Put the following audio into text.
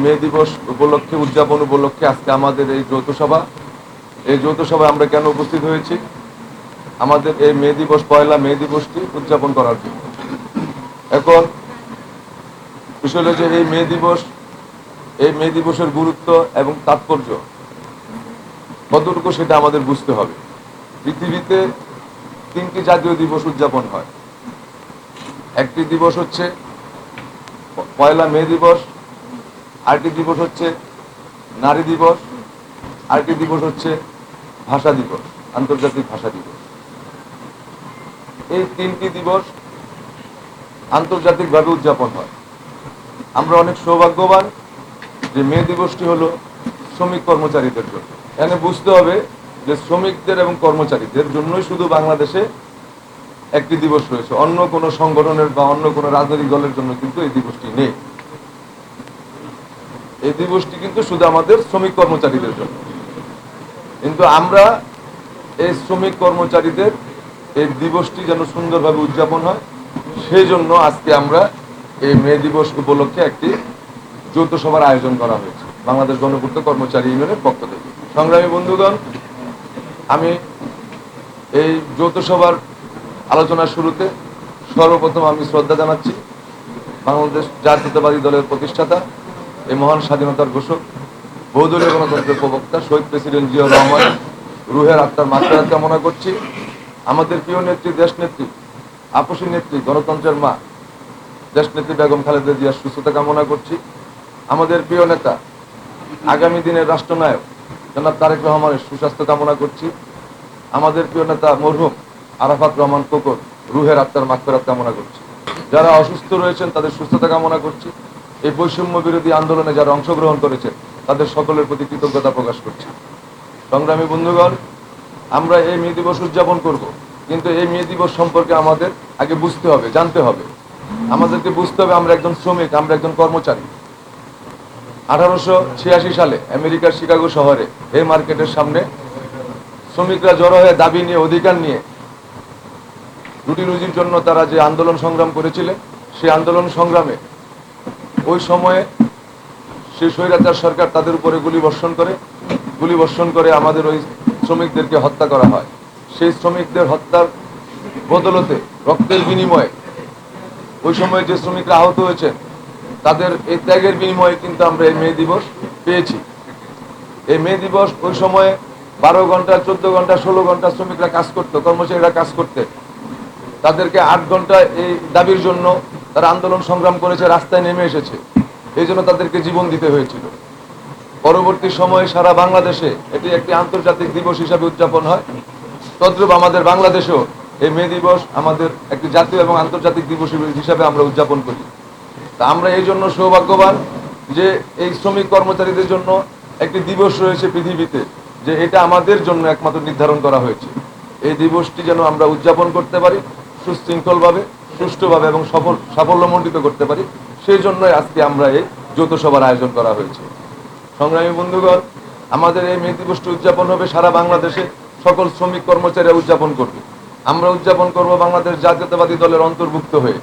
মে দিবস উপলক্ষে উদযাপন উপলক্ষে আজকে আমাদের এই যৌথ সভা। এই যৌথ সভায় আমরা কেন উপস্থিত হয়েছি? আমাদের এই মে দিবস, পয়লা মে দিবসটি উদযাপন করার জন্য। এখন বিষয় হলো যে এই মে দিবসের গুরুত্ব এবং তাৎপর্য কতটুকু সেটা আমাদের বুঝতে হবে। পৃথিবীতে 3টি জাতীয় দিবস উদযাপন হয়। একটি দিবস হচ্ছে পয়লা মে দিবস, আরেকটি দিবস হচ্ছে নারী দিবস, আরেকটি দিবস হচ্ছে ভাষা দিবস, আন্তর্জাতিক ভাষা দিবস। এই 3টি দিবস আন্তর্জাতিকভাবে উদযাপন হয়। আমরা অনেক সৌভাগ্যবান যে মে দিবসটি হলো শ্রমিক কর্মচারীদের জন্য। এখানে বুঝতে হবে যে শ্রমিকদের এবং কর্মচারীদের জন্যই শুধু বাংলাদেশে একটি দিবস রয়েছে, অন্য কোনো সংগঠনের বা অন্য কোনো রাজনৈতিক দলের জন্য কিন্তু এই দিবসটি নেই। এই দিবসটি কিন্তু শুধু আমাদের শ্রমিক কর্মচারীদের জন্য। কিন্তু আমরা এই শ্রমিক কর্মচারীদের এই দিবসটি যেন সুন্দরভাবে উদযাপন হয়, সেই জন্য আজকে আমরা এই মে দিবস উপলক্ষে একটি যৌথ সভার আয়োজন করা হয়েছে বাংলাদেশ গণপূর্ত কর্মচারী ইউনিয়নের পক্ষ থেকে। সংগ্রামী বন্ধুগণ, আমি এই যৌথ সভার আলোচনার শুরুতে সর্বপ্রথম আমি শ্রদ্ধা জানাচ্ছি বাংলাদেশ জাতীয়তাবাদী দলের প্রতিষ্ঠাতা, এই মহান স্বাধীনতার ঘোষক, বহুদলীয় গণতন্ত্রের প্রবক্তা শহীদ প্রেসিডেন্ট জিয়াউর রহমান রুহের আত্মার মাগফিরাত কামনা করছি। আমাদের প্রিয় নেত্রী, দেশনেত্রী, আপসী নেত্রী, গণতন্ত্রের মা দেশনেত্রী বেগম খালেদা জিয়ার সুস্থতা কামনা করছি। আমাদের প্রিয় নেতা, আগামী দিনের রাষ্ট্রনায়ক জনাব তারেক রহমানের সুস্বাস্থ্য কামনা করছি। আমাদের প্রিয় নেতা মরহুম আরাফাত রহমান কোকর রুহের আত্মার মাগফিরাত কামনা করছি। যারা অসুস্থ রয়েছেন তাদের সুস্থতা কামনা করছি। এই বৈষম্য বিরোধী আন্দোলনে যারা অংশগ্রহণ করেছেন তাদের সকলের প্রতি কৃতজ্ঞতা প্রকাশ করছি। সংগ্রামী বন্ধুগণ, আমরা এই মে দিবস উদযাপন করব, কিন্তু এই মে দিবস সম্পর্কে আমাদের আগে বুঝতে হবে, জানতে হবে। আমাদেরকে বুঝতে হবে আমরা একজন শ্রমিক, আমরা একজন কর্মচারী। 1886 সালে আমেরিকার শিকাগো শহরে এই মার্কেটের সামনে শ্রমিকরা জড়ো হয়ে দাবি নিয়ে, অধিকার নিয়ে, রুটি রুজির জন্য তারা যে আন্দোলন সংগ্রাম করেছিলেন, সেই আন্দোলন সংগ্রামে ওই সময়ে সেই স্বৈরাচার সরকার তাদের উপরে গুলি বর্ষণ করে আমাদের ওই শ্রমিকদেরকে হত্যা করা হয়। সেই শ্রমিকদের হত্যার বদলতে, রক্তের বিনিময়ে ওই সময় যে শ্রমিকরা আহত হয়েছেন তাদের এই ত্যাগের বিনিময়ে কিন্তু আমরা এই মে দিবস পেয়েছি। এই মে দিবস ওই সময়ে 12 ঘন্টা, 14 ঘন্টা, 16 ঘন্টা শ্রমিকরা কাজ করত, কর্মচারীরা কাজ করতে, তাদেরকে 8 ঘন্টা এই দাবির জন্য তারা আন্দোলন সংগ্রাম করেছে, রাস্তায় নেমে এসেছে। এই জন্য তাদেরকে জীবন দিতে হয়েছিল। পরবর্তী সময়ে সারা বাংলাদেশে এটি একটি আন্তর্জাতিক দিবস হিসাবে উদযাপন হয়। তদ্রূপ আমাদের বাংলাদেশেও এই মে দিবস আমাদের একটি জাতীয় এবং আন্তর্জাতিক দিবস হিসাবে আমরা উদযাপন করি। তা আমরা এই জন্য সৌভাগ্যবান যে এই শ্রমিক কর্মচারীদের জন্য একটি দিবস রয়েছে পৃথিবীতে, যে এটা আমাদের জন্য একমাত্র নির্ধারণ করা হয়েছে। এই দিবসটি যেন আমরা উদযাপন করতে পারি সুশৃঙ্খলভাবে, সুষ্ঠুভাবে এবং সাফল্যমণ্ডিত করতে পারি, সেই জন্যই আজকে আমরা এই যৌথ সভার আয়োজন করা হয়েছে। সংগ্রামী বন্ধুগণ, আমাদের এই মে দিবসটি উদযাপন হবে সারা বাংলাদেশে, সকল শ্রমিক কর্মচারীরা উদযাপন করবে। আমরা উদযাপন করব বাংলাদেশ জাতীয়তাবাদী দলের অন্তর্ভুক্ত হয়ে।